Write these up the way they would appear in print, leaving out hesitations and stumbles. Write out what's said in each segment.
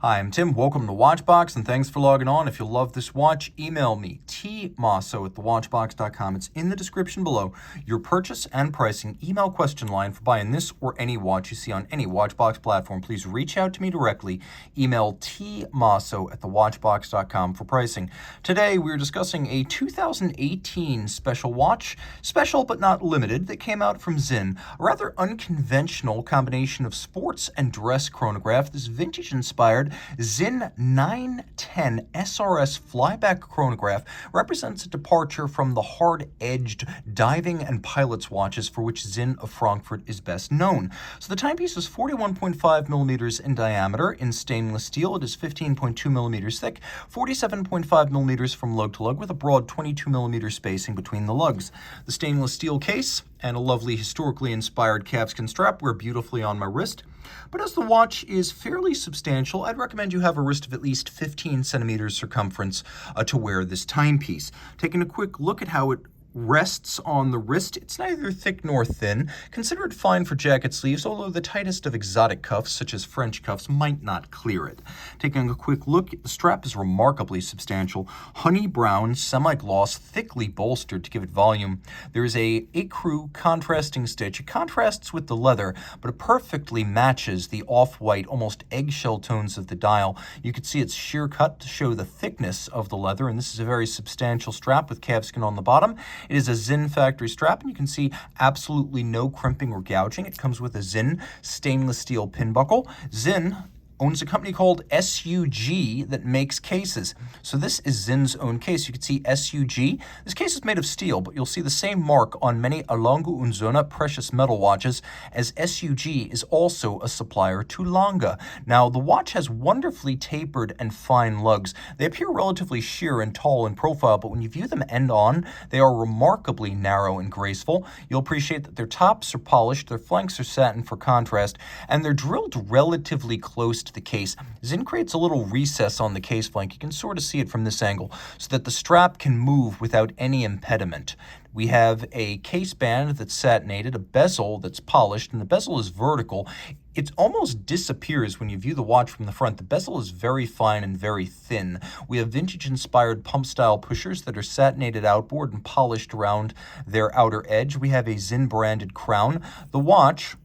Hi, I'm Tim. Welcome to Watchbox, and thanks for logging on. If you love this watch, email me, tmosso@thewatchbox.com. It's in the description below. Your purchase and pricing email question line for buying this or any watch you see on any Watchbox platform. Please reach out to me directly. Email tmosso@thewatchbox.com for pricing. Today, we're discussing a 2018 special watch, special but not limited, that came out from Sinn. A rather unconventional combination of sports and dress chronograph. This vintage-inspired Sinn 910 SRS Flyback Chronograph represents a departure from the hard-edged diving and pilot's watches for which Sinn of Frankfurt is best known. So the timepiece is 41.5 millimeters in diameter in stainless steel. It is 15.2 millimeters thick, 47.5 millimeters from lug to lug, with a broad 22 millimeter spacing between the lugs. The stainless steel case and a lovely historically inspired calfskin strap wear beautifully on my wrist. But as the watch is fairly substantial, I'd recommend you have a wrist of at least 15 centimeters circumference to wear this timepiece. Taking a quick look at how it rests on the wrist, it's neither thick nor thin. Consider it fine for jacket sleeves, although the tightest of exotic cuffs, such as French cuffs, might not clear it. Taking a quick look, the strap is remarkably substantial. Honey brown, semi-gloss, thickly bolstered to give it volume. There is a ecru contrasting stitch. It contrasts with the leather, but it perfectly matches the off-white, almost eggshell tones of the dial. You can see it's sheer cut to show the thickness of the leather, and this is a very substantial strap with calfskin on the bottom. It is a Sinn factory strap, and you can see absolutely no crimping or gouging. It comes with a Sinn stainless steel pin buckle. Sinn owns a company called SUG that makes cases. So this is Sinn's own case. You can see SUG. This case is made of steel, but you'll see the same mark on many A. Lange & Söhne precious metal watches, as SUG is also a supplier to Lange. Now, the watch has wonderfully tapered and fine lugs. They appear relatively sheer and tall in profile, but when you view them end on, they are remarkably narrow and graceful. You'll appreciate that their tops are polished, their flanks are satin for contrast, and they're drilled relatively close to the case. Sinn creates a little recess on the case flank. You can sort of see it from this angle so that the strap can move without any impediment. We have a case band that's satinated, a bezel that's polished, and the bezel is vertical. It almost disappears when you view the watch from the front. The bezel is very fine and very thin. We have vintage-inspired pump-style pushers that are satinated outboard and polished around their outer edge. We have a Sinn-branded crown. The watch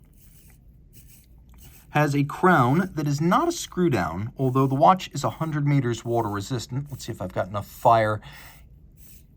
has a crown that is not a screw down, although the watch is 100 meters water resistant. Let's see if I've got enough fire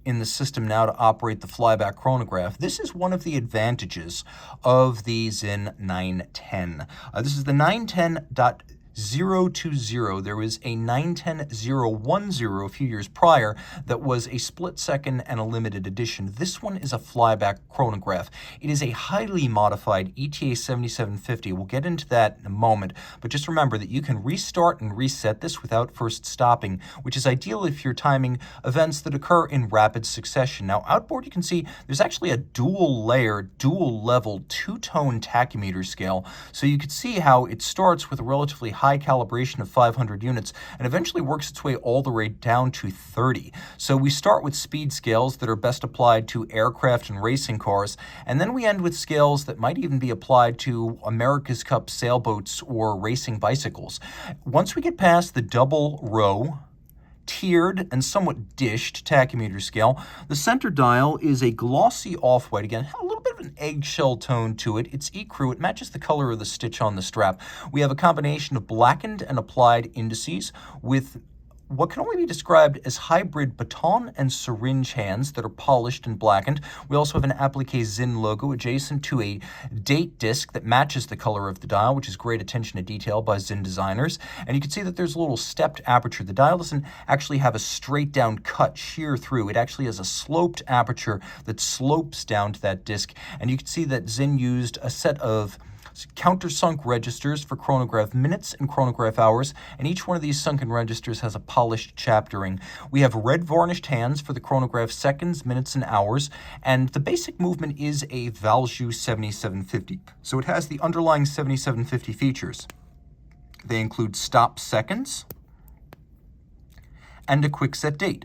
in the system now to operate the Flyback Chronograph. This is one of the advantages of the Sinn 910. This is the 910.020. There was a 910.010 a few years prior that was a split second and a limited edition. This one is a Flyback Chronograph. It is a highly modified ETA 7750. We'll get into that in a moment, but just remember that you can restart and reset this without first stopping, which is ideal if you're timing events that occur in rapid succession. Now, outboard, you can see there's actually a dual-layer, dual-level, two-tone tachymeter scale, so you can see how it starts with a relatively high calibration of 500 units and eventually works its way all the way down to 30. So we start with speed scales that are best applied to aircraft and racing cars, and then we end with scales that might even be applied to America's Cup sailboats or racing bicycles. Once we get past the double row, tiered and somewhat dished tachymeter scale, the center dial is a glossy off-white, again, a little bit of an eggshell tone to it. It's ecru. It matches the color of the stitch on the strap. We have a combination of blackened and applied indices with what can only be described as hybrid baton and syringe hands that are polished and blackened. We also have an applique Sinn logo adjacent to a date disc that matches the color of the dial, which is great attention to detail by Sinn designers. And you can see that there's a little stepped aperture. The dial doesn't actually have a straight down cut shear through. It actually has a sloped aperture that slopes down to that disc. And you can see that Sinn used a set of countersunk registers for chronograph minutes and chronograph hours, and each one of these sunken registers has a polished chaptering. We have red varnished hands for the chronograph seconds, minutes, and hours, and the basic movement is a Valjoux 7750. So it has the underlying 7750 features. They include stop seconds and a quick set date.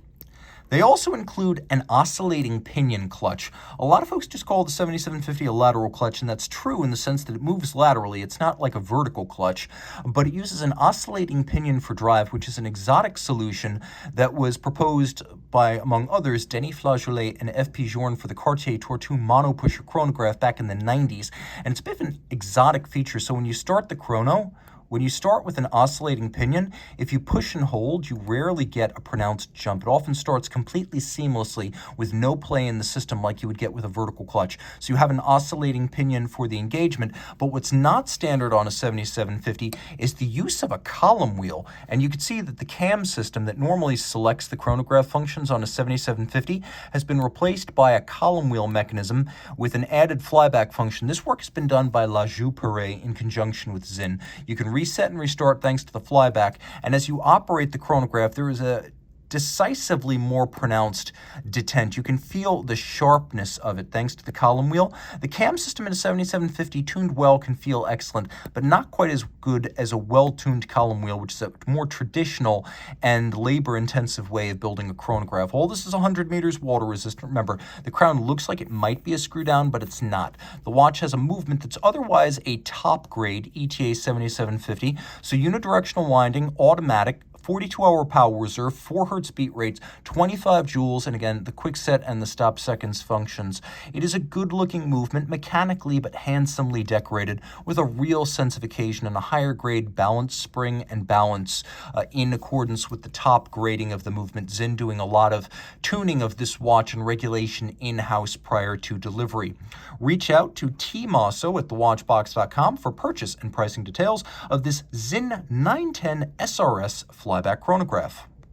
They also include an oscillating pinion clutch. A lot of folks just call the 7750 a lateral clutch, and that's true in the sense that it moves laterally. It's not like a vertical clutch, but it uses an oscillating pinion for drive, which is an exotic solution that was proposed by, among others, Denis Flageolet and F. Pigeon for the Cartier Tortue monopusher chronograph back in the 90s. And it's a bit of an exotic feature. So when you start the chrono, when you start with an oscillating pinion, if you push and hold, you rarely get a pronounced jump. It often starts completely seamlessly with no play in the system like you would get with a vertical clutch. So you have an oscillating pinion for the engagement, but what's not standard on a 7750 is the use of a column wheel. And you can see that the cam system that normally selects the chronograph functions on a 7750 has been replaced by a column wheel mechanism with an added flyback function. This work has been done by La Joux-Perret in conjunction with Sinn. You can reset and restart thanks to the flyback, and as you operate the chronograph, there is a decisively more pronounced detent. You can feel the sharpness of it thanks to the column wheel. The cam system in a 7750 tuned well can feel excellent, but not quite as good as a well-tuned column wheel, which is a more traditional and labor-intensive way of building a chronograph. All this is 100 meters water resistant. Remember, the crown looks like it might be a screw down, but it's not. The watch has a movement that's otherwise a top-grade ETA 7750, so unidirectional winding, automatic, 42-hour power reserve, 4 Hz beat rates, 25 joules, and again, the quick set and the stop seconds functions. It is a good-looking movement, mechanically but handsomely decorated, with a real sense of occasion and a higher grade balance spring and balance in accordance with the top grading of the movement. Sinn doing a lot of tuning of this watch and regulation in-house prior to delivery. Reach out to Team Mosso at thewatchbox.com for purchase and pricing details of this Sinn 910 SRS Flyback Chronograph.